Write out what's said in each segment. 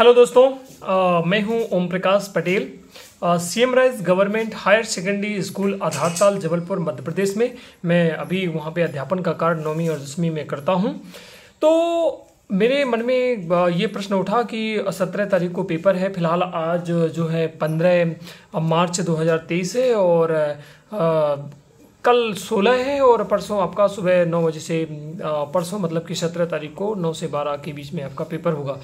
Hello दोस्तों, मैं हूं Om Prakash Patel. CM rise government higher secondary school Adhartal Jabalpur Madhya Pradesh में मैं अभी वहां पे अध्यापन का कार्य 9वीं और 10वीं में करता हूं। तो मेरे मन में ये प्रश्न उठा कि 17 तारीख को पेपर है। फिलहाल आज जो है 15 मार्च 2023 है और कल 16 है और परसों आपका सुबह 9 बजे से परसों मतलब कि 17 तारीख को 9 से 12 के बीच में आपका पेपर होगा।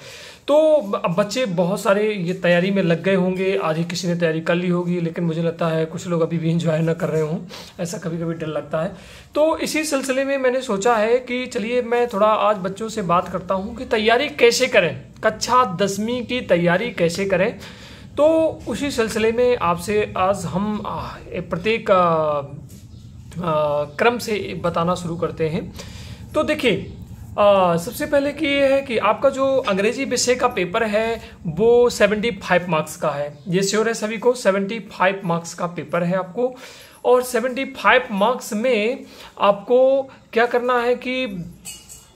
तो अब बच्चे बहुत सारे ये तैयारी में लग गए होंगे, आधी किसी ने तैयारी कर ली होगी, लेकिन मुझे लगता है कुछ लोग अभी भी इंजॉय ना कर रहे हों, ऐसा कभी कभी डर लगता है। तो इसी सिलसिले में मैंने सोचा है कि चलिए मैं थोड़ा आज बच्चों से बात करता हूँ कि तैयारी कैसे करें, कक्षा 10वीं की तैयारी कैसे करें। तो उसी सिलसिले में आपसे आज हम प्रत्येक क्रम से बताना शुरू करते हैं। तो देखिए, सबसे पहले कि ये है कि आपका जो अंग्रेजी विषय का पेपर है वो 75 मार्क्स का है। ये श्योर है सभी को, 75 मार्क्स का पेपर है आपको। और 75 मार्क्स में आपको क्या करना है कि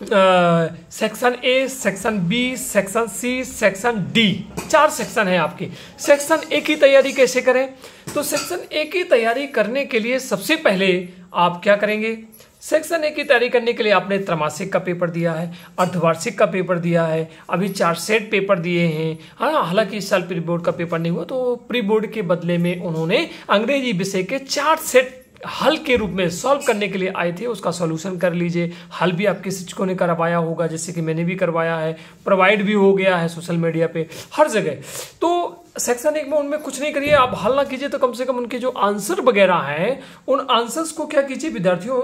section A, section B, section C, section D, 4 section है आपके। सेक्शन ए की तैयारी कैसे करें? तो सेक्शन ए की तैयारी करने के लिए सबसे पहले आप क्या करेंगे? सेक्शन ए की तैयारी करने के लिए आपने त्रैमासिक का पेपर दिया है, अर्धवार्षिक का पेपर दिया है, अभी 4 सेट पेपर दिए हैं। हाँ, हालांकि इस साल प्री बोर्ड का पेपर नहीं हुआ, तो प्री बोर्ड के बदले में उन्होंने अंग्रेजी विषय के 4 सेट हल के रूप में सॉल्व करने के लिए आए थे। उसका सॉल्यूशन कर लीजिए। हल भी आपके शिक्षकों ने करवाया होगा, जैसे कि मैंने भी करवाया है, प्रोवाइड भी हो गया है सोशल मीडिया पे हर जगह। तो सेक्शन 1 में उनमें कुछ नहीं करिए, आप हल ना कीजिए तो कम से कम उनके जो आंसर वगैरह हैं उन आंसर्स को क्या कीजिए विद्यार्थियों,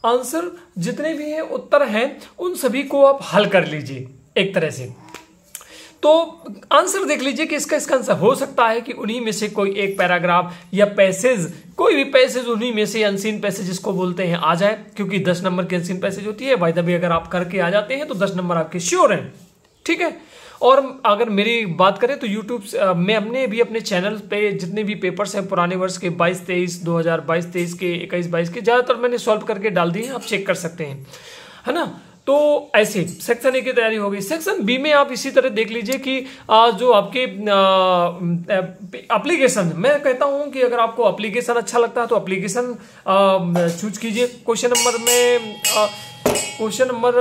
आंसर जितने भी हैं, उत्तर हैं, उन सभी को आप हल कर लीजिए एक तरह से। तो आंसर देख लीजिए कि इसका आंसर हो सकता है कि उन्हीं में से कोई एक पैराग्राफ या पैसेज, कोई भी पैसेज उन्हीं में से अनसीन पैसेज जिसको बोलते हैं आ जाए, क्योंकि 10 नंबर की अनसीन पैसेज होती है। बाय द वे अगर आप करके आ जाते हैं तो 10 नंबर आपके श्योर हैं, ठीक है। और अगर मेरी बात करें तो यूट्यूब में हमने भी अपने चैनल पे जितने भी पेपर्स हैं पुराने वर्ष के 22-23, 2022-23 के, 21-22 के, ज़्यादातर मैंने सॉल्व करके डाल दिए हैं, आप चेक कर सकते हैं, है ना। तो ऐसे सेक्शन ए की तैयारी हो गई। सेक्शन बी में आप इसी तरह देख लीजिए कि जो आपके एप्लीकेशन, मैं कहता हूं कि अगर आपको एप्लीकेशन अच्छा लगता है तो एप्लीकेशन चूज कीजिए। क्वेश्चन नंबर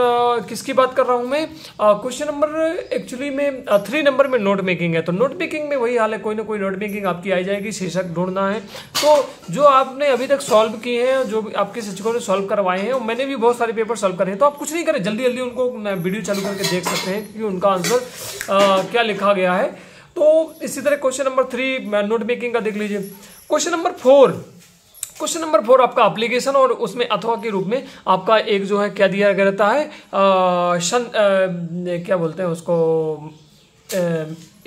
किसकी बात कर रहा हूं मैं? क्वेश्चन नंबर एक्चुअली में 3 नंबर में नोट मेकिंग है। तो नोट मेकिंग में वही हाल है, कोई ना कोई नोट मेकिंग आपकी आई जाएगी, शीर्षक ढूंढना है। तो जो आपने अभी तक सॉल्व किए हैं, जो आपके शिक्षकों ने सॉल्व करवाए हैं, और मैंने भी बहुत सारे पेपर सॉल्व करे हैं, तो आप कुछ नहीं करें, जल्दी जल्दी उनको वीडियो चालू करके देख सकते हैं कि उनका आंसर क्या लिखा गया है। तो इसी तरह क्वेश्चन नंबर 3 नोट मेकिंग का देख लीजिए। क्वेश्चन नंबर 4 आपका एप्लीकेशन, और उसमें अथवा के रूप में आपका एक जो है क्या दिया गया रहता है, क्या बोलते हैं उसको,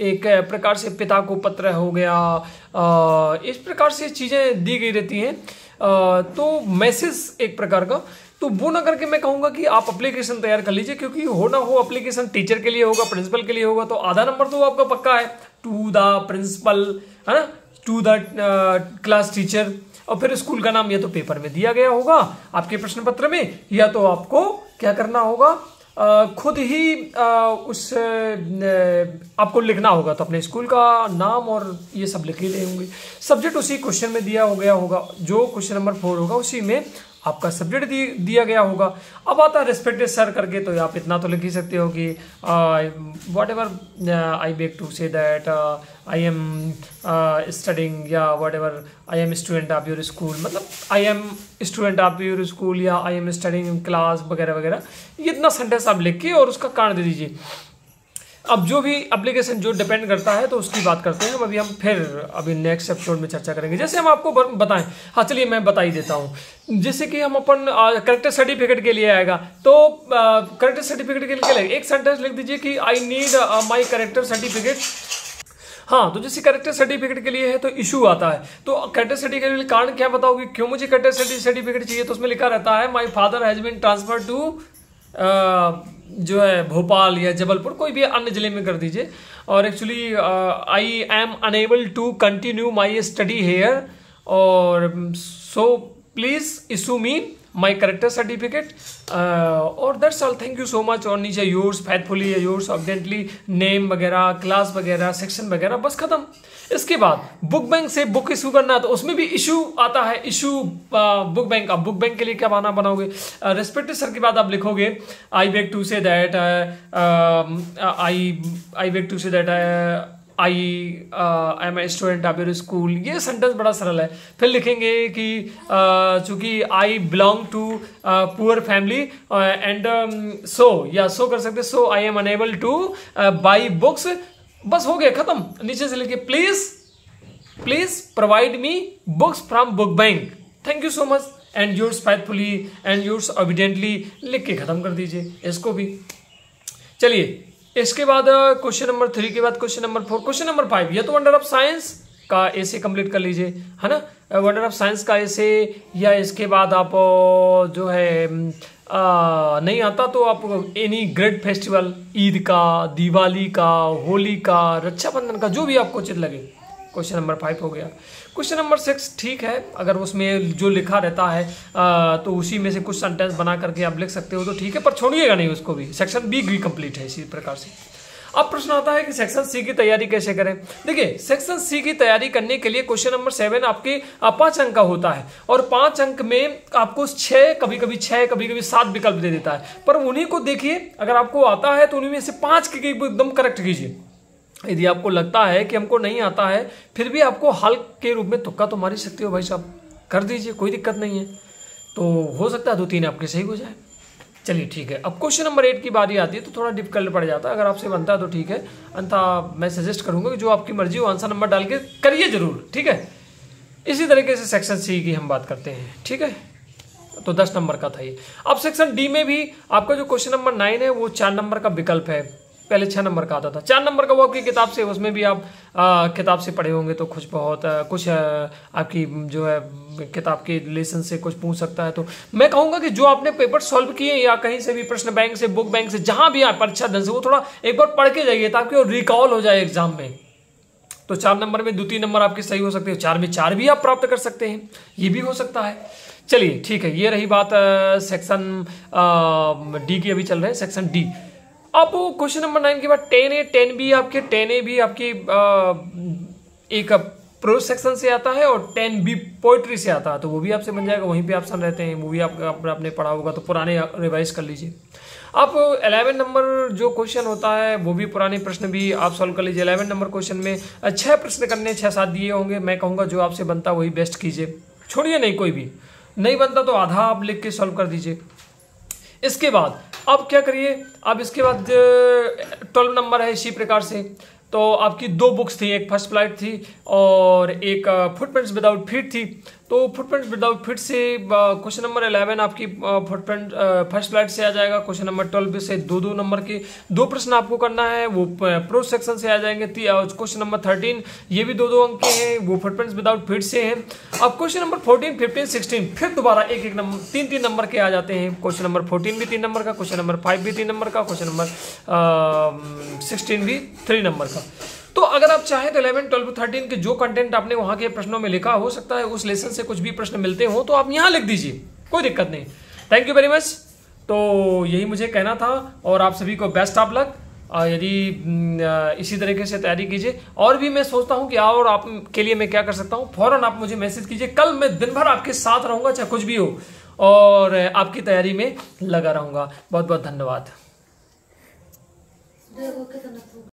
एक प्रकार से पिता को पत्र हो गया, इस प्रकार से चीजें दी गई रहती हैं। तो मैसेज एक प्रकार का, तो वो ना करके मैं कहूंगा कि आप एप्लीकेशन तैयार कर लीजिए, क्योंकि हो ना हो एप्लीकेशन टीचर के लिए होगा, प्रिंसिपल के लिए होगा, तो आधा नंबर तो आपका पक्का है। टू द प्रिंसिपल, है ना, टू द क्लास टीचर, और फिर स्कूल का नाम या तो पेपर में दिया गया होगा आपके प्रश्न पत्र में, या तो आपको क्या करना होगा, खुद ही आपको लिखना होगा। तो अपने स्कूल का नाम और ये सब लिख ही ले होंगे। सब्जेक्ट उसी क्वेश्चन में दिया हो गया होगा, जो क्वेश्चन नंबर 4 होगा उसी में आपका सब्जेक्ट दिया गया होगा। अब आता है रिस्पेक्टेड सर करके, तो आप इतना तो लिख ही सकते हो कि whatever I beg to say that I am studying, या whatever I am student of your school, मतलब I am student of your school, या I am studying in class वगैरह वगैरह। इतना सेंटेंस आप लिख के और उसका कारण दे दीजिए। अब जो भी एप्लीकेशन जो डिपेंड करता है तो उसकी बात करते हैं। अभी नेक्स्ट एपिसोड में चर्चा करेंगे। जैसे हम आपको बताएं, हाँ चलिए मैं बता ही देता हूँ। जैसे कि हम अपन करेक्टर सर्टिफिकेट के लिए आएगा, तो करेक्टर सर्टिफिकेट के लिए एक सेंटेंस लिख दीजिए कि I need my character certificate. हाँ, तो जैसे करेक्टर सर्टिफिकेट के लिए है तो इशू आता है, तो करेक्टर सर्टिफिकेट के लिए कारण क्या बताओगे, क्यों मुझे करेक्टर सर्टिफिकेट चाहिए? तो उसमें लिखा रहता है my father has been transfer to जो है भोपाल या जबलपुर, कोई भी अन्य जिले में कर दीजिए। और actually I am unable to continue my study here, और so please issue me my character certificate और that's all. Thank you so much. और नीचे yours faithfully, yours obediently, name वगैरह, क्लास वगैरह, सेक्शन वगैरह, बस खत्म। इसके बाद बुक बैंक से बुक इशू करना है तो उसमें भी इशू आता है, इशू बुक बैंक। अब बुक बैंक के लिए क्या बहाना बनाओगे? रेस्पेक्टेड सर के बाद आप लिखोगे I beg to say that I beg to say that I am a student of your school. ये सेंटेंस बड़ा सरल है। फिर लिखेंगे कि चूंकि I belong to poor family and so, या सो कर सकते, so I am unable to buy books. बस हो गया, खत्म। नीचे से लिखिए please provide me books from book bank, thank you so much, and yours faithfully and yours ऑबिडेंटली लिख के खत्म कर दीजिए इसको भी। चलिए, इसके बाद क्वेश्चन नंबर 3 के बाद क्वेश्चन नंबर 4, क्वेश्चन नंबर 5, या तो वंडर ऑफ साइंस का ऐसे कंप्लीट कर लीजिए, है ना। वंडर ऑफ साइंस का ऐसे, या इसके बाद आप जो है नहीं आता तो आप एनी ग्रेट फेस्टिवल, ईद का, दिवाली का, होली का, रक्षाबंधन का, जो भी आपको उचित लगे। क्वेश्चन नंबर 5 हो गया। क्वेश्चन नंबर 6 ठीक है, अगर उसमें जो लिखा रहता है तो उसी में से कुछ सेंटेंस बना करके आप लिख सकते हो तो ठीक है, पर छोड़िएगा नहीं उसको भी। सेक्शन बी भी कंप्लीट है इसी प्रकार से। अब प्रश्न आता है कि सेक्शन सी की तैयारी कैसे करें। देखिए, सेक्शन सी की तैयारी करने के लिए क्वेश्चन नंबर 7 आपके 5 अंक का होता है, और 5 अंक में आपको 6, कभी कभी 6, कभी कभी 7 विकल्प दे देता है। पर उन्हीं को देखिए, अगर आपको आता है तो उन्हीं में से 5 के एकदम करेक्ट कीजिए। यदि आपको लगता है कि हमको नहीं आता है, फिर भी आपको हल के रूप में तुक्का तो मार ही सकते हो भाई साहब, कर दीजिए, कोई दिक्कत नहीं है। तो हो सकता है 2-3 आपके सही हो जाए। चलिए ठीक है। अब क्वेश्चन नंबर 8 की बारी आती है तो थोड़ा डिफिकल्ट पड़ जाता है। अगर आपसे बनता है तो ठीक है, अन्यथा मैं सजेस्ट करूंगा कि जो आपकी मर्जी हो आंसर नंबर डाल के करिए जरूर, ठीक है। इसी तरीके से सेक्शन सी की हम बात करते हैं, ठीक है। तो 10 नंबर का था ये। अब सेक्शन डी में भी आपका जो क्वेश्चन नंबर 9 है वो 4 नंबर का विकल्प है। पहले 6 नंबर का आता था, 4 नंबर का वो आपकी किताब से, उसमें भी आप किताब से पढ़े होंगे तो कुछ बहुत कुछ आपकी जो है किताब के लेसन से कुछ पूछ सकता है। तो मैं कहूंगा कि जो आपने पेपर सॉल्व किए या कहीं से भी प्रश्न बैंक से, बुक बैंक से, जहां भी आप परीक्षा दल से, वो थोड़ा एक बार पढ़ के जाइए ताकि वो रिकॉल हो जाए एग्जाम में। तो 4 नंबर में 2-3 नंबर आपके सही हो सकते हैं, 4 में 4 भी आप प्राप्त कर सकते हैं, ये भी हो सकता है। चलिए ठीक है, ये रही बात सेक्शन डी की। अभी चल रहे हैं सेक्शन डी। अब क्वेश्चन नंबर 9 के बाद 10A 10B आपके 10A भी आपकी एक प्रोज सेक्शन से आता है और 10B पोइट्री से आता है, तो वो भी आपसे बन जाएगा। वहीं पे ऑप्शन रहते हैं, वो भी आपने पढ़ा होगा तो पुराने रिवाइज कर लीजिए। अब 11 नंबर जो क्वेश्चन होता है वो भी पुराने प्रश्न भी आप सॉल्व कर लीजिए। 11 नंबर क्वेश्चन में 6 प्रश्न करने, 6-7 दिए होंगे। मैं कहूँगा जो आपसे बनता वही बेस्ट कीजिए, छोड़िए नहीं, कोई भी नहीं बनता तो आधा आप लिख के सॉल्व कर दीजिए। इसके बाद अब क्या करिए, अब इसके बाद 12 नंबर है इसी प्रकार से। तो आपकी 2 बुक्स थी, एक फर्स्ट फ्लाइट थी और एक फुटप्रिंट्स विदाउट फीट थी। तो फुटप्रिंट्स विदाउट फीट से क्वेश्चन नंबर 11 आपकी फुटप्रिंट फर्स्ट फ्लाइट से आ जाएगा। क्वेश्चन नंबर 12 से 2-2 नंबर के 2 प्रश्न आपको करना है, वो प्रो सेक्शन से आ जाएंगे। क्वेश्चन नंबर 13 ये भी 2-2 अंक के हैं, वो फुटप्रिंट्स विदाउट फीट से हैं। अब क्वेश्चन नंबर 14, 15, 16 फिर दोबारा एक नंबर 3-3 नंबर के आ जाते हैं। क्वेश्चन नंबर 14 भी 3 नंबर का, क्वेश्चन नंबर 5 भी 3 नंबर का, क्वेश्चन नंबर 16 भी 3 नंबर का। तो अगर आप चाहें तो 11, 12, 13 के जो कंटेंट आपने वहां के प्रश्नों में लिखा, हो सकता है उस लेसन से कुछ भी प्रश्न मिलते हो तो आप यहां लिख दीजिए, कोई दिक्कत नहीं। Thank you very much. तो यही मुझे कहना था और आप सभी को बेस्ट ऑफ लक। यदि इसी तरीके से तैयारी कीजिए। और भी मैं सोचता हूं कि और आपके लिए मैं क्या कर सकता हूं, फौरन आप मुझे मैसेज कीजिए। कल मैं दिन भर आपके साथ रहूंगा, चाहे कुछ भी हो, और आपकी तैयारी में लगा रहूंगा। बहुत बहुत धन्यवाद।